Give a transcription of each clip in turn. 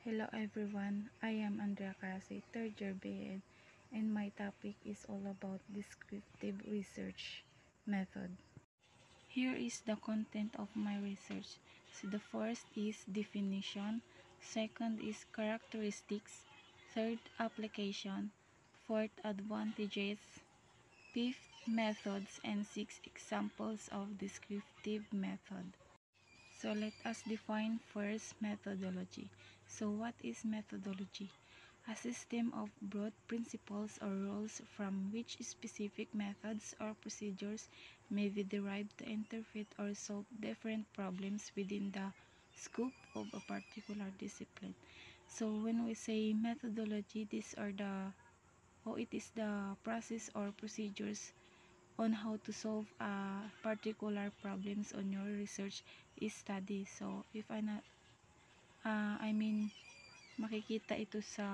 Hello everyone, I am Andrea Carase, 3rd year BEd, and my topic is all about descriptive research method. Here is the content of my research. So the first is definition, second is characteristics, third application, fourth advantages, fifth methods, and sixth examples of descriptive method. So let us define first methodology. So what is methodology? A system of broad principles or rules from which specific methods or procedures may be derived to interpret or solve different problems within the scope of a particular discipline. So when we say methodology, it is the process or procedures on how to solve particular problems on your research study. So if makikita ito sa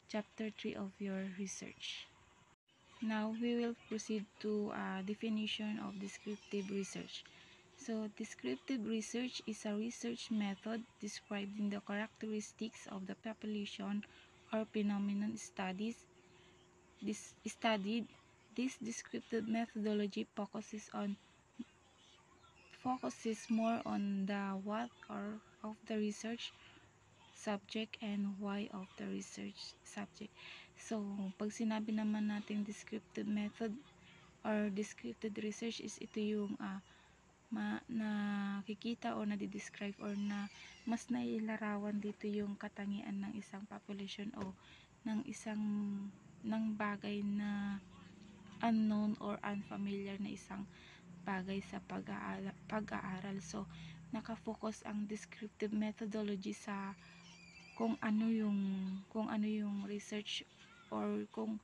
chapter 3 of your research. Now we will proceed to definition of descriptive research. So descriptive research is a research method describing the characteristics of the population or phenomenon studied. This descriptive methodology focuses more on the what or of the research subject and why of the research subject. So, pag sinabi naman natin descriptive method or descriptive research is ito yung nakikita o nadidescribe or na mas nailarawan dito yung katangian ng isang population o ng bagay na unknown or unfamiliar na isang bagay sa pag-aaral. So, nakafocus ang descriptive methodology sa kung ano yung research or kung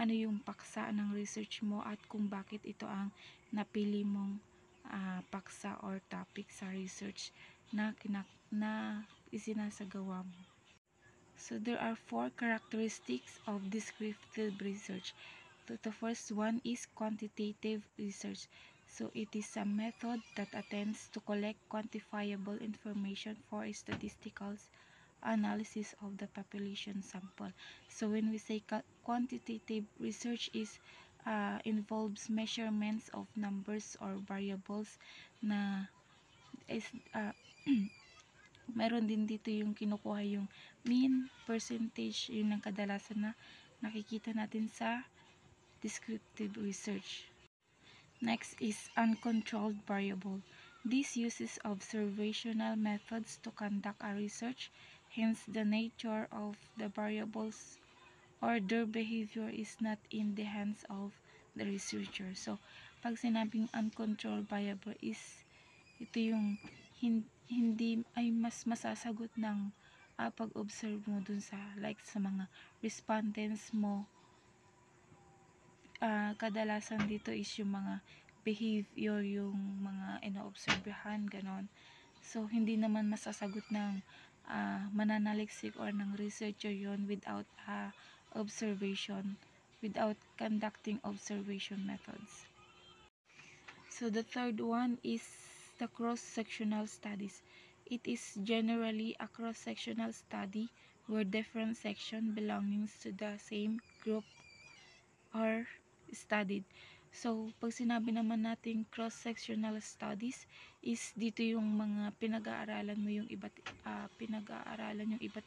ano yung paksa ng research mo at kung bakit ito ang napili mong paksa or topic sa research na isinasagawa mo. So there are 4 characteristics of descriptive research. The first one is quantitative research. So it is a method that attempts to collect quantifiable information for statistical analysis of the population sample. So when we say quantitative research involves measurements of numbers or variables na is meron din dito yung kinukuha yung mean, percentage, yun ang kadalasan na nakikita natin sa descriptive research. Next is uncontrolled variable. This uses observational methods to conduct a research, hence the nature of the variables or their behavior is not in the hands of the researcher. So, pag sinabing uncontrolled variable is ito yung hindi ay mas masasagot ng pag-observe mo dun sa sa mga respondents mo. Kadalasan dito is yung mga behavior, yung mga ino-observehan, ganon. So, hindi naman masasagot ng mananaliksik or ng researcher yon without observation, without conducting observation methods. So, the third one is the cross-sectional studies. It is generally a cross-sectional study where different sections belonging to the same group are studied. So, pag sinabi naman natin cross-sectional studies is dito yung mga pinag-aaralan mo yung iba't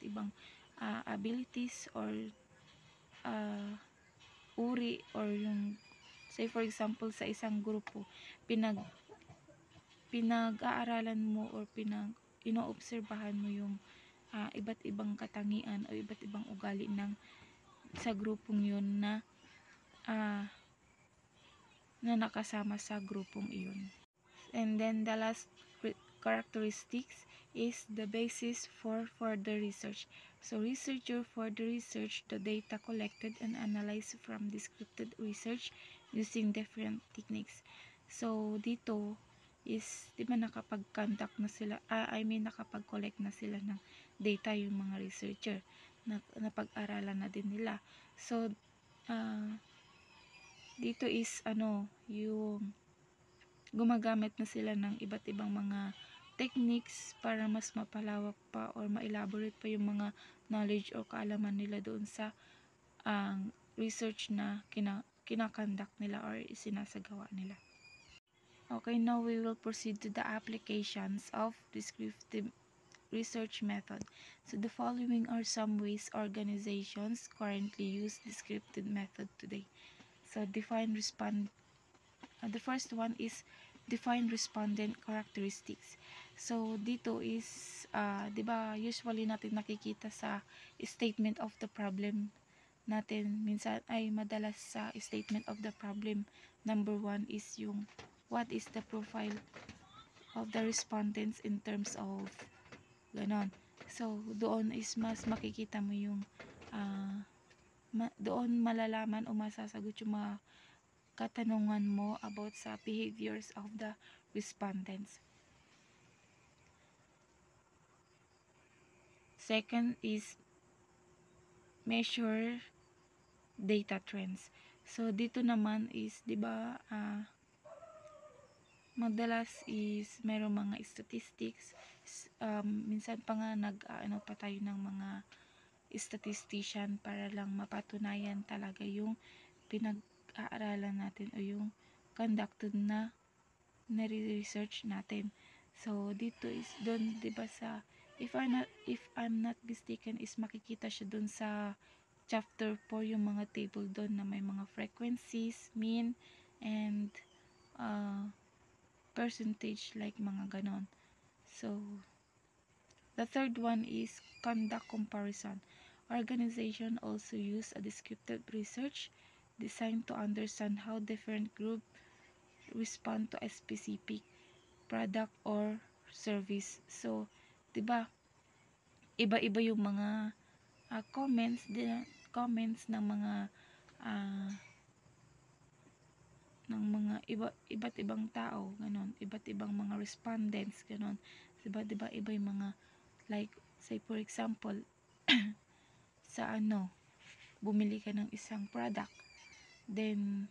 ibang abilities or uri or yung say for example sa isang grupo pinag-aaralan mo or inoobserbahan mo yung iba't ibang katangian o iba't ibang ugali sa grupong yun na nakasama sa grupong iyon. And then the last characteristics is the basis for further research. So researcher further research the data collected and analyzed from descriptive research using different techniques. So dito is di ba nakapag-conduct na sila, nakapag-collect na sila ng data yung mga researcher na napag-aralan na din nila. So dito is yung gumagamit na sila ng iba't ibang mga techniques para mas mapalawak pa or ma-elaborate pa yung mga knowledge o kaalaman nila doon sa research na kinakonduct nila or sinasagawa nila. Okay, now we will proceed to the applications of descriptive research method. So the following are some ways organizations currently use descriptive method today. So the first one is define respondent characteristics. So dito is 'di ba usually natin nakikita sa statement of the problem natin, minsan ay madalas sa statement of the problem, number 1 is yung what is the profile of the respondents in terms of ganon. So doon is mas makikita mo yung doon malalaman o masasagot yung mga katanungan mo about sa behaviors of the respondents. Second is measure data trends. So dito naman is 'di ba madalas is merong mga statistics, minsan pa nga nag-ano pa tayo ng mga statistician para lang mapatunayan talaga yung pinag-aaralan natin o yung conducted na nare-research natin. So dito is doon 'di ba sa if I'm not mistaken is makikita siya doon sa chapter 4 yung mga table doon na may mga frequencies, mean, and percentage, like mga ganon. So the third one is conduct comparison. Organization also use a descriptive research designed to understand how different groups respond to a specific product or service. So, 'di ba? Iba-iba yung mga comments ng mga iba't ibang tao, ganon, iba't ibang mga respondents, ganon. Diba iba yung mga, like say for example sa bumili ka ng isang product, then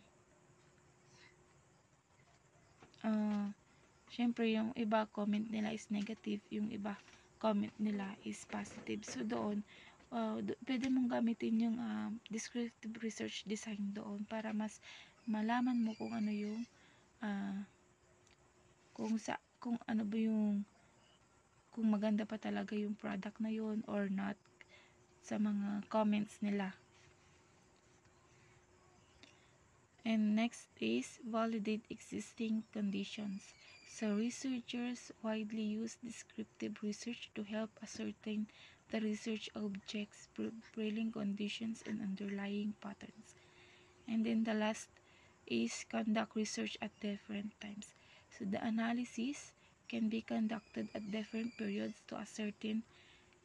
syempre yung iba comment nila is negative, yung iba comment nila is positive. So doon pwede mong gamitin yung descriptive research design doon para mas malaman mo kung ano yung kung ano ba yung kung maganda pa talaga yung product na yun or not sa mga comments nila. And next is validate existing conditions. So researchers widely use descriptive research to help ascertain the research objects' prevailing conditions and underlying patterns. And then the last is conduct research at different times. So the analysis can be conducted at different periods to ascertain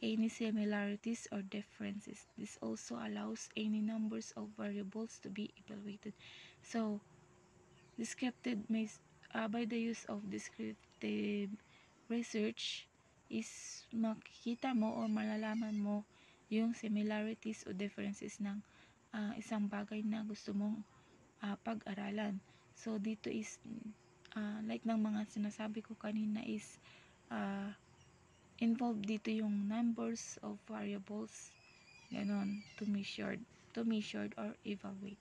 any similarities or differences. This also allows any numbers of variables to be evaluated. So, by the use of descriptive research is makikita mo o malalaman mo yung similarities o differences ng isang bagay na gusto mong pag-aralan. So, dito is like ng mga sinasabi ko kanina is involved dito yung numbers of variables, ganon, to measured or evaluate.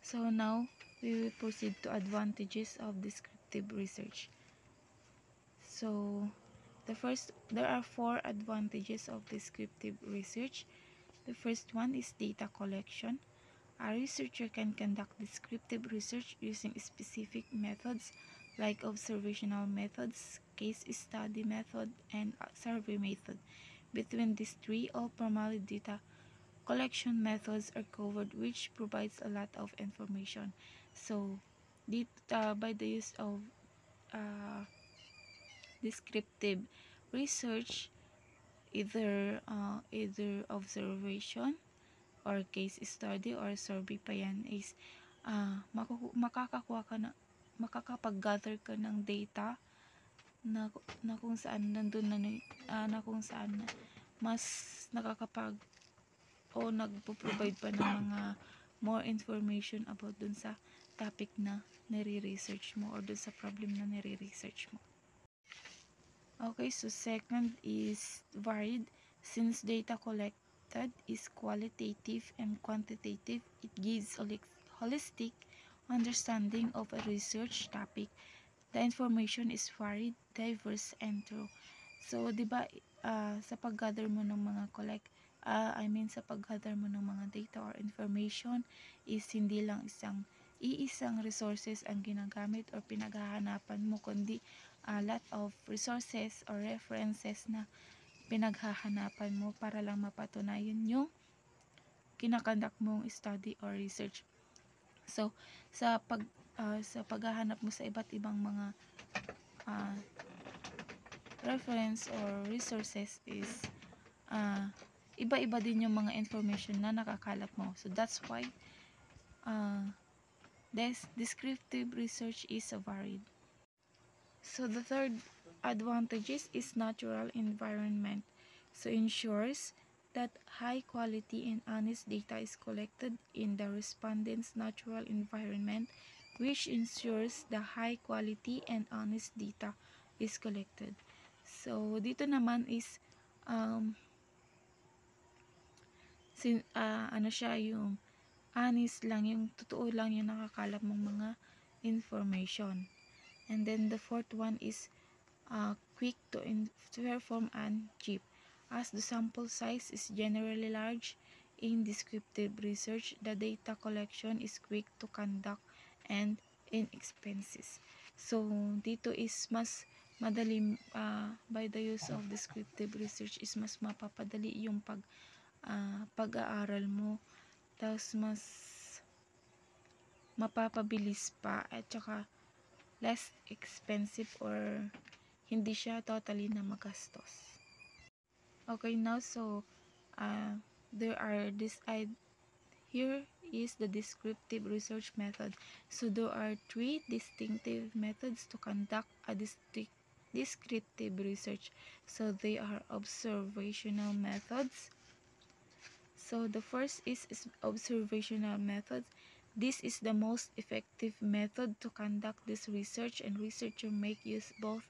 So now we will proceed to advantages of descriptive research. So there are 4 advantages of descriptive research. The first one is data collection. A researcher can conduct descriptive research using specific methods like observational methods, case study method, and survey method. Between these 3, all primary data collection methods are covered, which provides a lot of information. So, by the use of descriptive research, either observation or case study or survey pa yan, is makakapag-gather ka ng data na kung saan kung saan mas nagpo-provide pa ng mga more information about dun sa topic na nire-research mo or dun sa problem na nire-research mo. Okay, so second is varied. Since data collected is qualitative and quantitative, it gives a holistic understanding of a research topic. The information is varied, diverse, and true. So, di ba, sa pag-gather mo ng mga sa pag-gather mo ng mga data or information is hindi lang iisang resources ang ginagamit or pinaghahanapan mo, kundi a lot of resources or references na pinaghahanapan mo para lang mapatunayan yung kinakandak mong study or research. So, sa paghahanap mo sa iba't ibang mga uh, reference or resources is iba-iba din yung mga information na nakakalap mo. So that's why this descriptive research is varied. So the third advantages is natural environment. So ensures that high quality and honest data is collected in the respondent's natural environment, which ensures the high quality and honest data is collected. So dito naman is ano siya, yung honest lang, yung totoo lang yung nakakalap mong mga information. And then the fourth one is quick to perform and cheap. As the sample size is generally large in descriptive research, the data collection is quick to conduct and inexpensive. So dito is mas madali, by the use of descriptive research is mas mapapadali yung pag-aaral mo, tapos mas mapapabilis pa, at saka less expensive or hindi siya totally na magastos. Okay, now so here is the descriptive research method. So there are three distinctive methods to conduct a descriptive research. So they are observational methods. So the first is observational method. This is the most effective method to conduct this research, and researchers make use both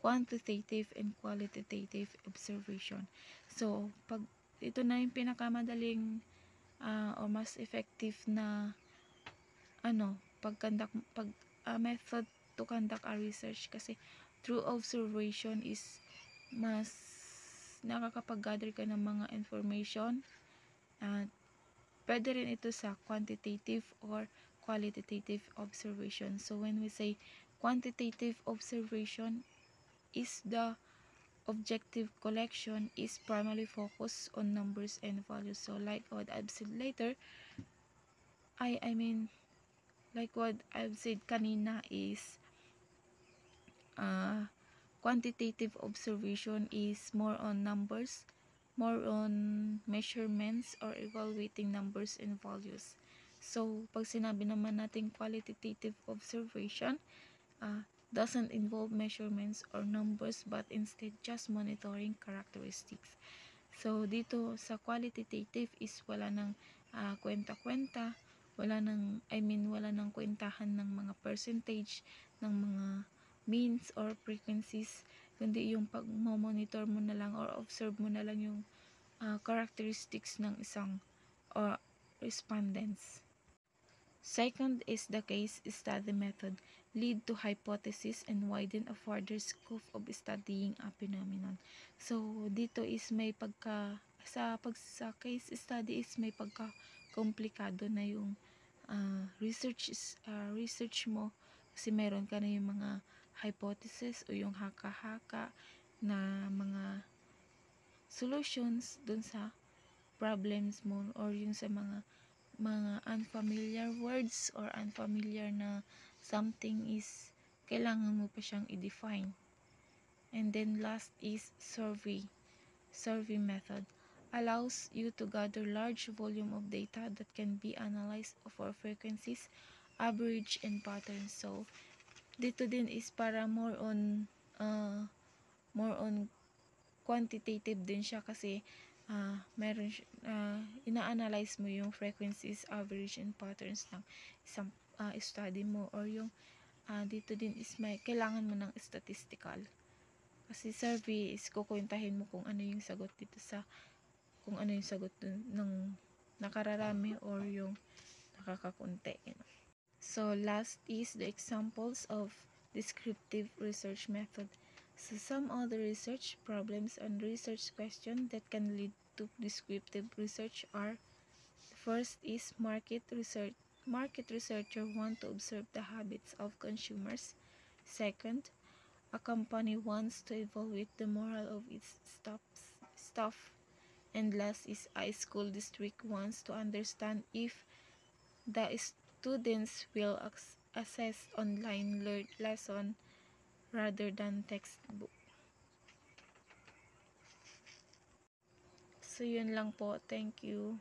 quantitative and qualitative observation. So, pag ito na yung pinakamadaling o mas effective na method to conduct a research, kasi through observation is mas nakakapag-gather ka ng mga information. Pwede rin ito sa quantitative or qualitative observation. So when we say quantitative observation is the objective collection is primarily focused on numbers and values. So like what I've said later, like what I've said kanina is quantitative observation is more on numbers, more on measurements or evaluating numbers and values. So, pag sinabi naman natin qualitative observation, doesn't involve measurements or numbers but instead just monitoring characteristics. So, dito sa qualitative is wala nang kwenta-kwenta, wala nang kwentahan ng mga percentage, ng mga means or frequencies, kundi yung pag-monitor mo na lang or observe mo na lang yung characteristics ng isang respondents. Second is the case study method. Lead to hypothesis and widen a further scope of studying a phenomenon. So, dito is may sa case study is may komplikado na yung research mo, kasi meron ka na yung mga hypothesis o yung haka-haka na mga solutions dun sa problems mo, or yung sa mga unfamiliar words or unfamiliar na something is kailangan mo pa siyang i-define. And then last is survey method. Allows you to gather large volume of data that can be analyzed for frequencies, average, and patterns. So dito din is para more on quantitative din siya, kasi meron ina-analyze mo yung frequencies, average, and patterns ng isang study mo, or yung dito din is may kailangan mo ng statistical Kasi survey is kukwentahin mo kung ano yung sagot dito sa, kung ano yung sagot dun ng nakararami or yung nakakakunti. So last is the examples of descriptive research method. So some other research problems and research questions that can lead to descriptive research are: first is market research. Market researcher want to observe the habits of consumers. Second, a company wants to evaluate the moral of its staff. And last is a school district wants to understand if the students will access online lesson rather than textbook. So yun lang po. Thank you.